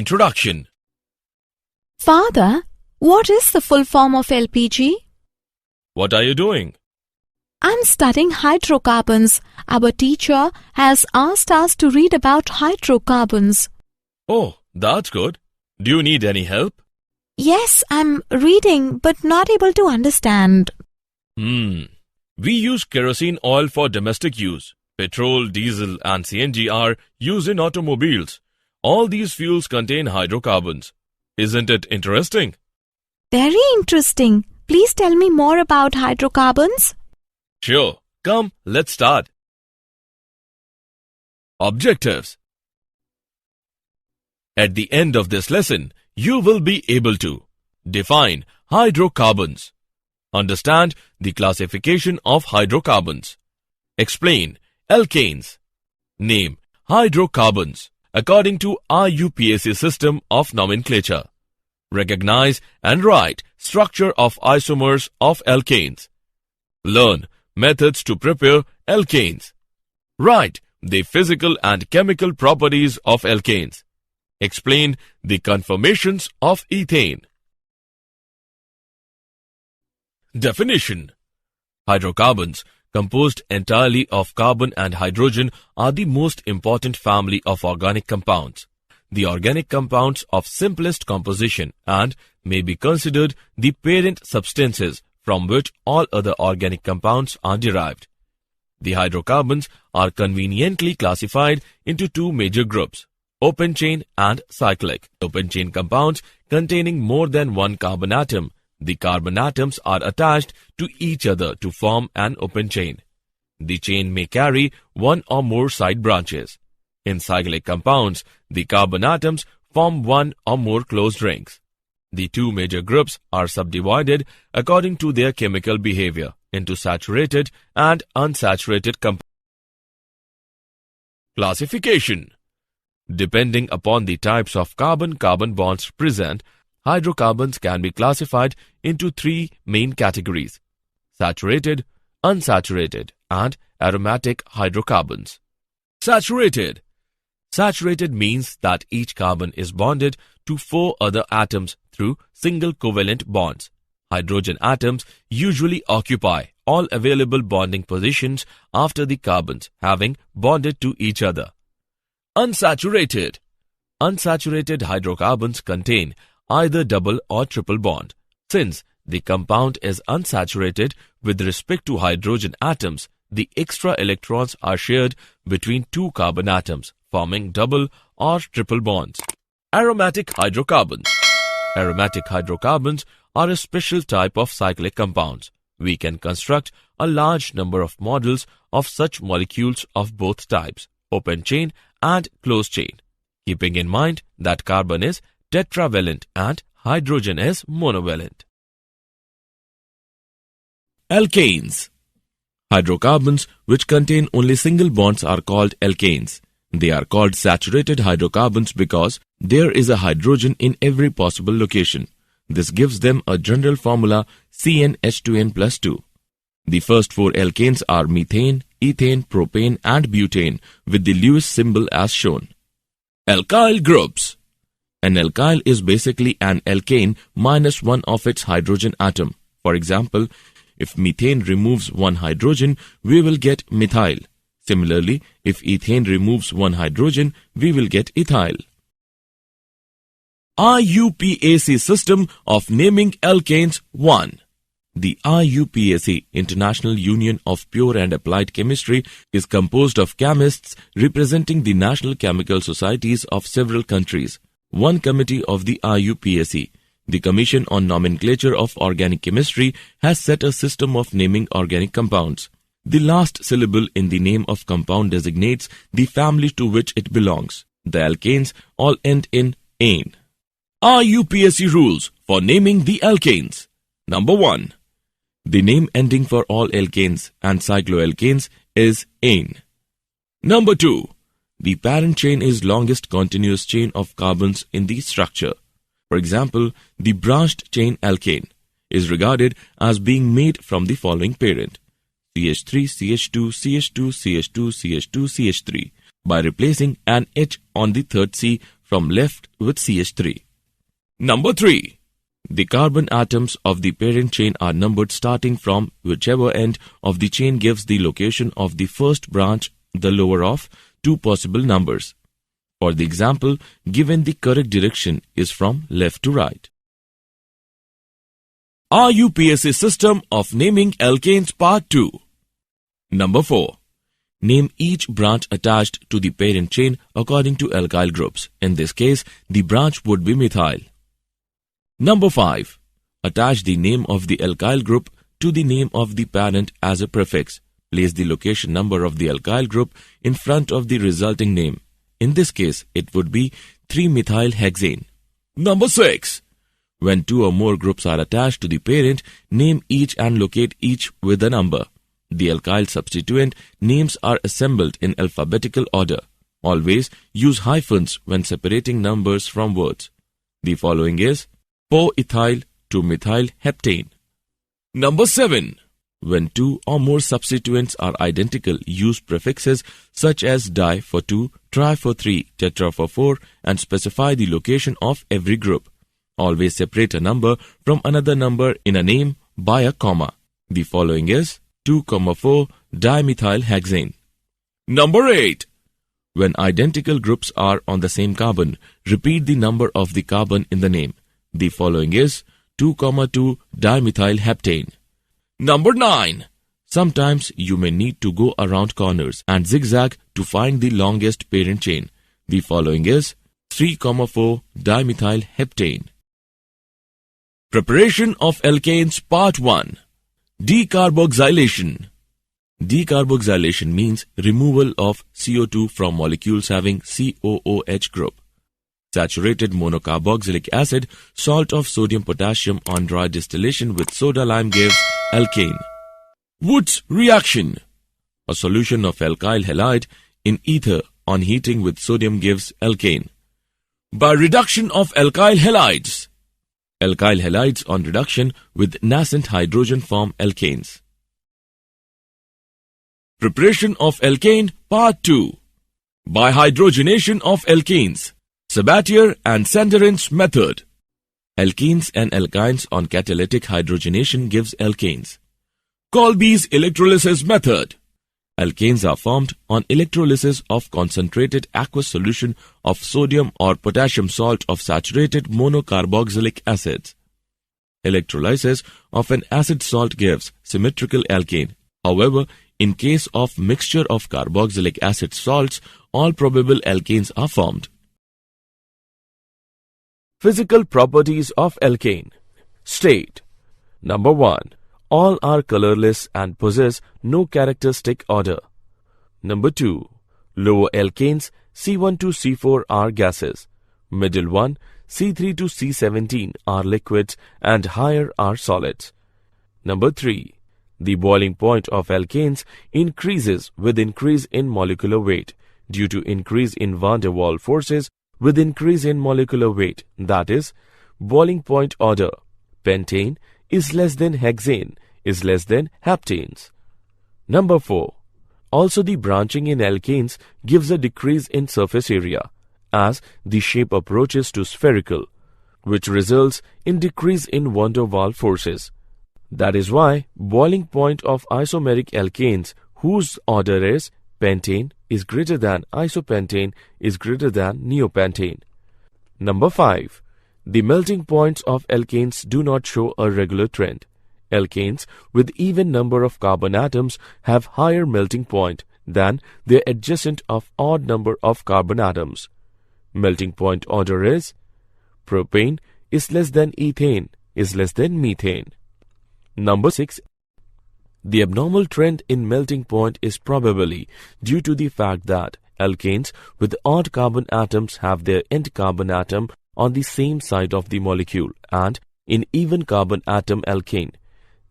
Introduction. Father, what is the full form of LPG? What are you doing? I'm studying hydrocarbons. Our teacher has asked us to read about hydrocarbons. Oh, that's good. Do you need any help? Yes, I'm reading but not able to understand. We use kerosene oil for domestic use. Petrol, diesel and CNG are used in automobiles. All these fuels contain hydrocarbons. Isn't it interesting? Very interesting. Please tell me more about hydrocarbons. Sure. Come, let's start. Objectives. At the end of this lesson, you will be able to define hydrocarbons, understand the classification of hydrocarbons, explain alkanes, name hydrocarbons according to IUPAC system of nomenclature, recognize and write structure of isomers of alkanes, learn methods to prepare alkanes, write the physical and chemical properties of alkanes, explain the conformations of ethane. Definition. Hydrocarbons, composed entirely of carbon and hydrogen, are the most important family of organic compounds. The organic compounds of simplest composition and may be considered the parent substances from which all other organic compounds are derived. The hydrocarbons are conveniently classified into two major groups: open chain and cyclic. Open chain compounds containing more than one carbon atom. The carbon atoms are attached to each other to form an open chain. The chain may carry one or more side branches. In cyclic compounds, the carbon atoms form one or more closed rings. The two major groups are subdivided according to their chemical behavior into saturated and unsaturated compounds. Classification. Depending upon the types of carbon-carbon bonds present, hydrocarbons can be classified into three main categories: saturated, unsaturated, and aromatic hydrocarbons. Saturated. Saturated means that each carbon is bonded to four other atoms through single covalent bonds. Hydrogen atoms usually occupy all available bonding positions after the carbons having bonded to each other. Unsaturated. Unsaturated hydrocarbons contain either double or triple bond. Since the compound is unsaturated with respect to hydrogen atoms, the extra electrons are shared between two carbon atoms, forming double or triple bonds. Aromatic hydrocarbons. Aromatic hydrocarbons are a special type of cyclic compounds. We can construct a large number of models of such molecules of both types, open chain and closed chain, keeping in mind that carbon is tetravalent and hydrogen is monovalent. Alkanes. Hydrocarbons which contain only single bonds are called alkanes. They are called saturated hydrocarbons because there is a hydrogen in every possible location. This gives them a general formula CnH2n plus 2. The first four alkanes are methane, ethane, propane and butane with the Lewis symbol as shown. Alkyl groups. An alkyl is basically an alkane minus one of its hydrogen atom. For example, if methane removes one hydrogen, we will get methyl. Similarly, if ethane removes one hydrogen, we will get ethyl. IUPAC system of naming alkanes 1. The IUPAC, International Union of Pure and Applied Chemistry, is composed of chemists representing the national chemical societies of several countries. One committee of the IUPAC, the Commission on Nomenclature of Organic Chemistry, has set a system of naming organic compounds. The last syllable in the name of compound designates the family to which it belongs. The alkanes all end in -ane. IUPAC rules for naming the alkanes. Number 1. The name ending for all alkanes and cycloalkanes is -ane. Number 2. The parent chain is longest continuous chain of carbons in the structure. For example, the branched chain alkane is regarded as being made from the following parent: CH3, CH2, CH2, CH2, CH2, CH3, by replacing an H on the third C from left with CH3. Number 3. The carbon atoms of the parent chain are numbered starting from whichever end of the chain gives the location of the first branch, the lower of two possible numbers. For the example, given the correct direction is from left to right. RUPSA system of naming alkanes part 2. Number 4. Name each branch attached to the parent chain according to alkyl groups. In this case, the branch would be methyl. Number 5. Attach the name of the alkyl group to the name of the parent as a prefix. Place the location number of the alkyl group in front of the resulting name. In this case, it would be 3-methylhexane. Number 6. When two or more groups are attached to the parent, name each and locate each with a number. The alkyl substituent names are assembled in alphabetical order. Always use hyphens when separating numbers from words. The following is poethyl to methylheptane. Number 7. When two or more substituents are identical, use prefixes such as di for 2, tri for 3, tetra for 4 and specify the location of every group. Always separate a number from another number in a name by a comma. The following is 2,4-dimethylhexane. Number 8. When identical groups are on the same carbon, repeat the number of the carbon in the name. The following is 2,2-dimethylheptane. Number 9. Sometimes you may need to go around corners and zigzag to find the longest parent chain. The following is 3,4-dimethylheptane. Preparation of alkanes part 1. Decarboxylation. Decarboxylation means removal of CO2 from molecules having COOH group. Saturated monocarboxylic acid, salt of sodium potassium on dry distillation with soda lime gives alkane. Wood's reaction. A solution of alkyl halide in ether on heating with sodium gives alkane. By reduction of alkyl halides. Alkyl halides on reduction with nascent hydrogen form alkanes. Preparation of alkane part 2. By hydrogenation of alkanes. Sabatier and Sanderen's method. Alkenes and alkynes on catalytic hydrogenation gives alkanes. Kolbe's electrolysis method. Alkanes are formed on electrolysis of concentrated aqueous solution of sodium or potassium salt of saturated monocarboxylic acids. Electrolysis of an acid salt gives symmetrical alkane. However, in case of mixture of carboxylic acid salts, all probable alkanes are formed. Physical properties of alkane. State. Number 1. All are colorless and possess no characteristic odor. Number 2. Lower alkanes C1 to C4 are gases. Middle one C3 to C17 are liquids and higher are solids. Number 3. The boiling point of alkanes increases with increase in molecular weight due to increase in van der Waals forces with increase in molecular weight, that is, boiling point order. Pentane is less than hexane is less than heptanes. Number 4. Also the branching in alkanes gives a decrease in surface area as the shape approaches to spherical, which results in decrease in van der Waals forces. That is why boiling point of isomeric alkanes whose order is pentane is greater than isopentane is greater than neopentane. Number 5. The melting points of alkanes do not show a regular trend. Alkanes with even number of carbon atoms have higher melting point than their adjacent of odd number of carbon atoms. Melting point order is propane is less than ethane is less than methane. Number 6. The abnormal trend in melting point is probably due to the fact that alkanes with odd carbon atoms have their end carbon atom on the same side of the molecule, and in even carbon atom alkane,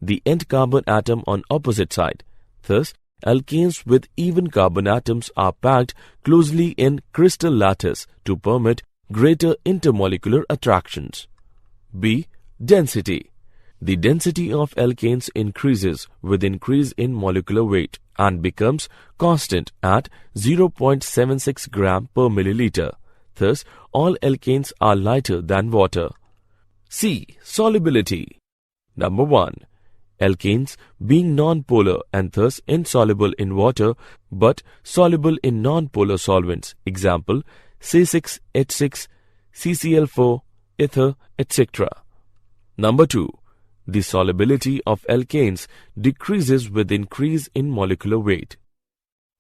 the end carbon atom on opposite side. Thus, alkanes with even carbon atoms are packed closely in crystal lattice to permit greater intermolecular attractions. B. Density. The density of alkanes increases with increase in molecular weight and becomes constant at 0.76 gram per milliliter. Thus, all alkanes are lighter than water. C. Solubility. Number 1. Alkanes being non-polar and thus insoluble in water but soluble in non-polar solvents. Example, C6H6, CCl4, ether, etc. Number 2. The solubility of alkanes decreases with increase in molecular weight.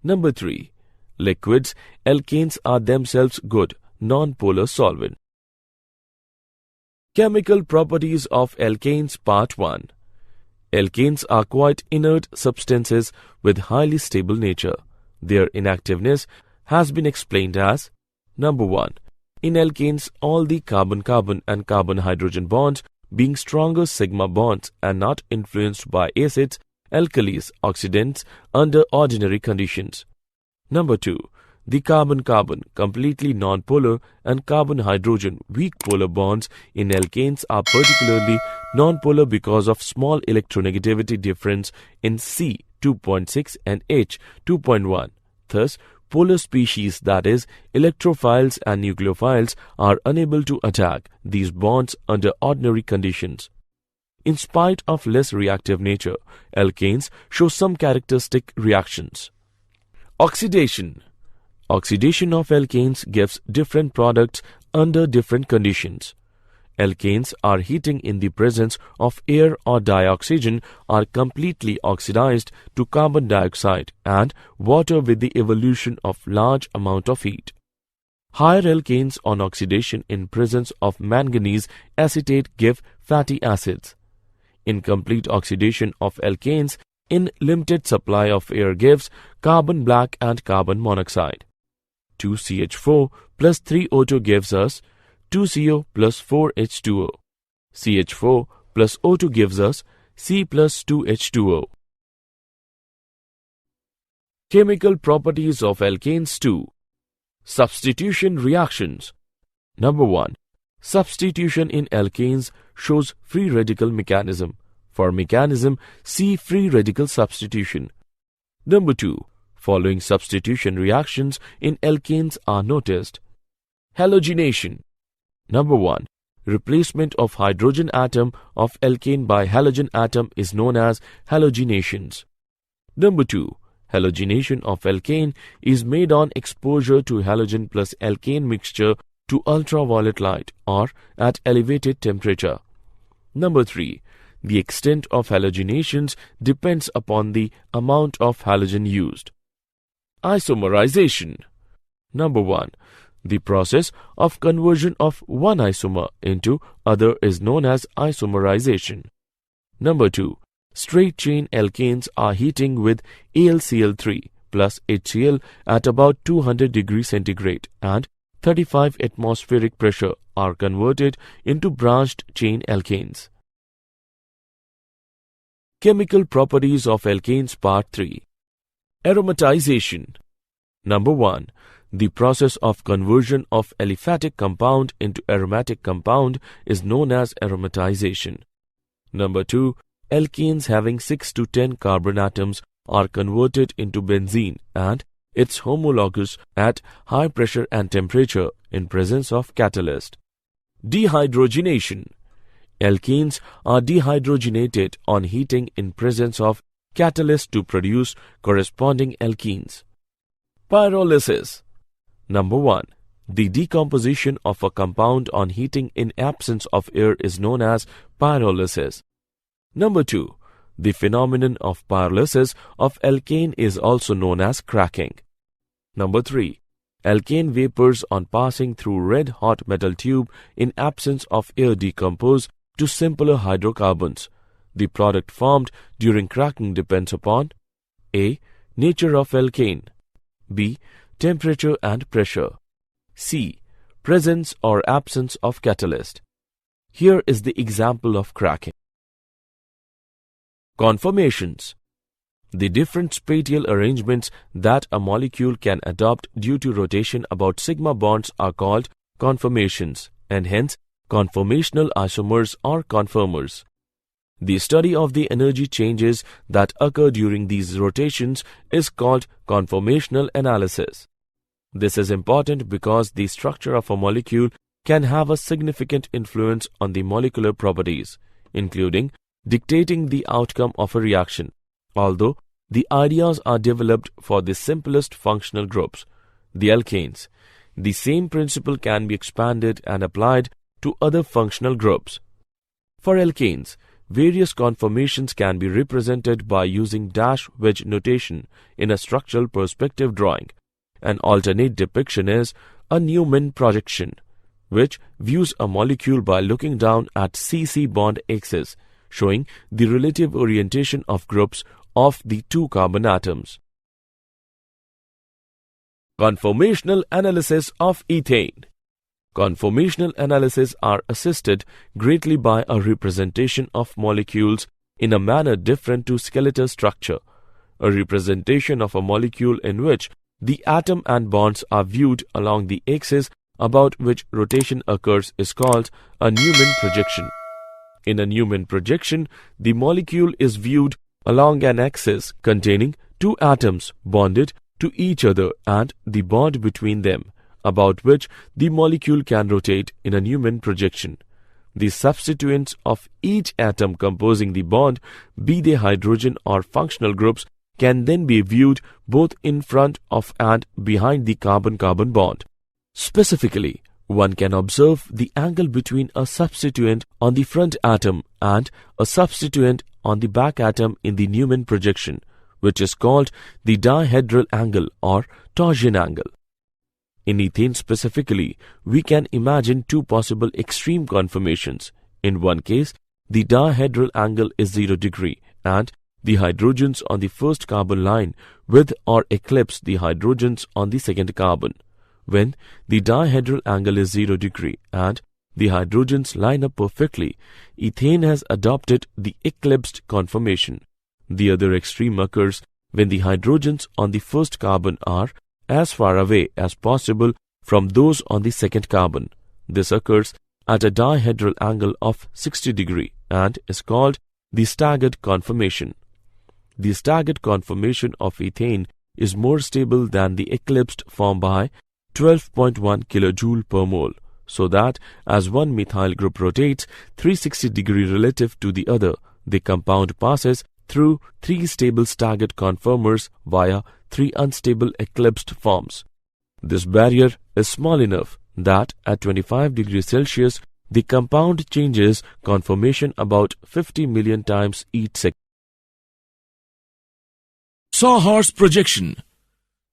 Number 3. Liquids, alkanes are themselves good, non-polar solvent. Chemical properties of alkanes Part 1. Alkanes are quite inert substances with highly stable nature. Their inactiveness has been explained as: Number 1. In alkanes, all the carbon-carbon and carbon-hydrogen bonds being stronger sigma bonds and not influenced by acids, alkalis, oxidants under ordinary conditions. Number 2. The carbon-carbon completely non-polar and carbon-hydrogen weak polar bonds in alkanes are particularly non-polar because of small electronegativity difference in C 2.6 and H 2.1. Thus, polar species, that is, electrophiles and nucleophiles, are unable to attack these bonds under ordinary conditions. In spite of less reactive nature, alkanes show some characteristic reactions. Oxidation. Oxidation of alkanes gives different products under different conditions. Alkanes are heating in the presence of air or dioxygen are completely oxidized to carbon dioxide and water with the evolution of large amount of heat. Higher alkanes on oxidation in presence of manganese acetate give fatty acids. Incomplete oxidation of alkanes in limited supply of air gives carbon black and carbon monoxide. 2CH4 plus 3O2 gives us 2CO plus 4H2O. CH4 plus O2 gives us C plus 2H2O. Chemical properties of alkanes 2. Substitution reactions. Number 1. Substitution in alkanes shows free radical mechanism. For mechanism, see free radical substitution. Number 2. Following substitution reactions in alkanes are noticed. Halogenation. Number 1. Replacement of hydrogen atom of alkane by halogen atom is known as halogenations. Number 2. Halogenation of alkane is made on exposure to halogen plus alkane mixture to ultraviolet light or at elevated temperature. Number 3. The extent of halogenations depends upon the amount of halogen used. Isomerization. Number 1. The process of conversion of one isomer into other is known as isomerization. Number 2. Straight chain alkanes are heating with AlCl3 plus HCl at about 200 degrees centigrade and 35 atmospheric pressure are converted into branched chain alkanes. Chemical properties of alkanes Part 3. Aromatization. Number 1. The process of conversion of aliphatic compound into aromatic compound is known as aromatization. Number 2. Alkanes having 6 to 10 carbon atoms are converted into benzene and its homologous at high pressure and temperature in presence of catalyst. Dehydrogenation. Alkanes are dehydrogenated on heating in presence of catalyst to produce corresponding alkenes. Pyrolysis. Number 1. The decomposition of a compound on heating in absence of air is known as pyrolysis. Number 2. The phenomenon of pyrolysis of alkane is also known as cracking. Number 3. Alkane vapors on passing through red-hot metal tube in absence of air decompose to simpler hydrocarbons. The product formed during cracking depends upon A. Nature of alkane, B. Temperature and pressure, C. Presence or absence of catalyst. Here is the example of cracking. Conformations. The different spatial arrangements that a molecule can adopt due to rotation about sigma bonds are called conformations and hence conformational isomers or conformers. The study of the energy changes that occur during these rotations is called conformational analysis. This is important because the structure of a molecule can have a significant influence on the molecular properties, including dictating the outcome of a reaction. Although the ideas are developed for the simplest functional groups, the alkanes, the same principle can be expanded and applied to other functional groups. For alkanes, various conformations can be represented by using dash wedge notation in a structural perspective drawing. An alternate depiction is a Newman projection, which views a molecule by looking down at CC bond axis, showing the relative orientation of groups of the two carbon atoms. Conformational analysis of ethane. Conformational analyses are assisted greatly by a representation of molecules in a manner different to skeletal structure. A representation of a molecule in which the atom and bonds are viewed along the axis about which rotation occurs is called a Newman projection. In a Newman projection, the molecule is viewed along an axis containing two atoms bonded to each other and the bond between them, about which the molecule can rotate in a Newman projection. The substituents of each atom composing the bond, be they hydrogen or functional groups, can then be viewed both in front of and behind the carbon-carbon bond. Specifically, one can observe the angle between a substituent on the front atom and a substituent on the back atom in the Newman projection, which is called the dihedral angle or torsion angle. In ethane specifically, we can imagine two possible extreme conformations. In one case, the dihedral angle is 0 degree and the hydrogens on the first carbon line with or eclipse the hydrogens on the second carbon. When the dihedral angle is 0 degree and the hydrogens line up perfectly, ethane has adopted the eclipsed conformation. The other extreme occurs when the hydrogens on the first carbon are as far away as possible from those on the second carbon. This occurs at a dihedral angle of 60 degree and is called the staggered conformation. The staggered conformation of ethane is more stable than the eclipsed form by 12.1 kJ per mole, so that as one methyl group rotates 360 degree relative to the other, the compound passes through three stable staggered conformers via three unstable eclipsed forms. This barrier is small enough that at 25 degrees Celsius, the compound changes conformation about 50 million times each second. Sawhorse projection.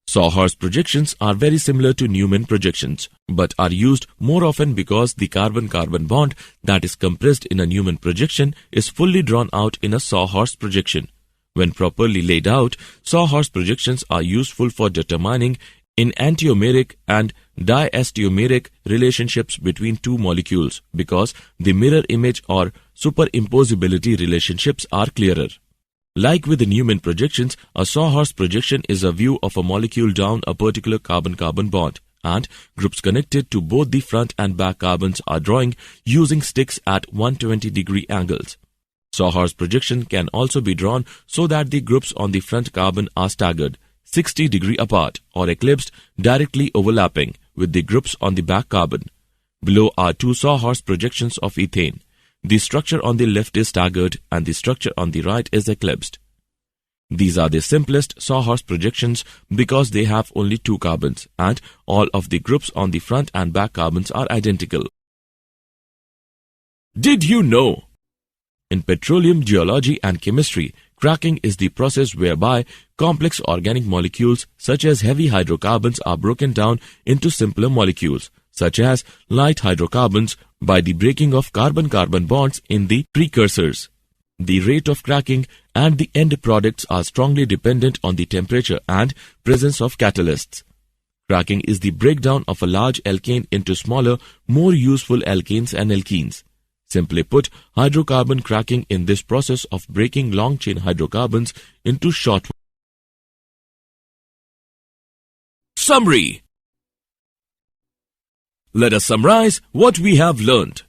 Sawhorse projections are very similar to Newman projections, but are used more often because the carbon-carbon bond that is compressed in a Newman projection is fully drawn out in a Sawhorse projection. When properly laid out, Sawhorse projections are useful for determining enantiomeric and diastereomeric relationships between two molecules because the mirror image or superimposability relationships are clearer. Like with the Newman projections, a Sawhorse projection is a view of a molecule down a particular carbon-carbon bond, and groups connected to both the front and back carbons are drawing using sticks at 120 degree angles. Sawhorse projection can also be drawn so that the groups on the front carbon are staggered 60 degree apart or eclipsed, directly overlapping with the groups on the back carbon. Below are two Sawhorse projections of ethane. The structure on the left is staggered and the structure on the right is eclipsed. These are the simplest Sawhorse projections because they have only two carbons and all of the groups on the front and back carbons are identical. Did you know? In petroleum geology and chemistry, cracking is the process whereby complex organic molecules such as heavy hydrocarbons are broken down into simpler molecules, such as light hydrocarbons, by the breaking of carbon-carbon bonds in the precursors. The rate of cracking and the end products are strongly dependent on the temperature and presence of catalysts. Cracking is the breakdown of a large alkane into smaller, more useful alkanes and alkenes. Simply put, hydrocarbon cracking in this process of breaking long-chain hydrocarbons into short ones. Summary. Let us summarize what we have learned.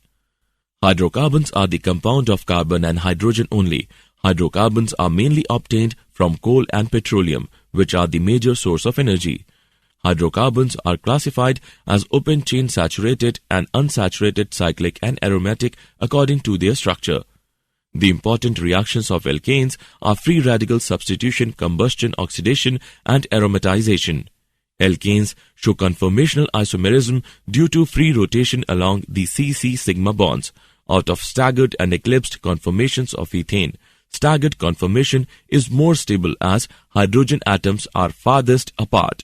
Hydrocarbons are the compound of carbon and hydrogen only. Hydrocarbons are mainly obtained from coal and petroleum, which are the major source of energy. Hydrocarbons are classified as open-chain saturated and unsaturated cyclic and aromatic according to their structure. The important reactions of alkanes are free radical substitution, combustion, oxidation, and aromatization. Alkanes show conformational isomerism due to free rotation along the C-C sigma bonds, out of staggered and eclipsed conformations of ethane. Staggered conformation is more stable as hydrogen atoms are farthest apart.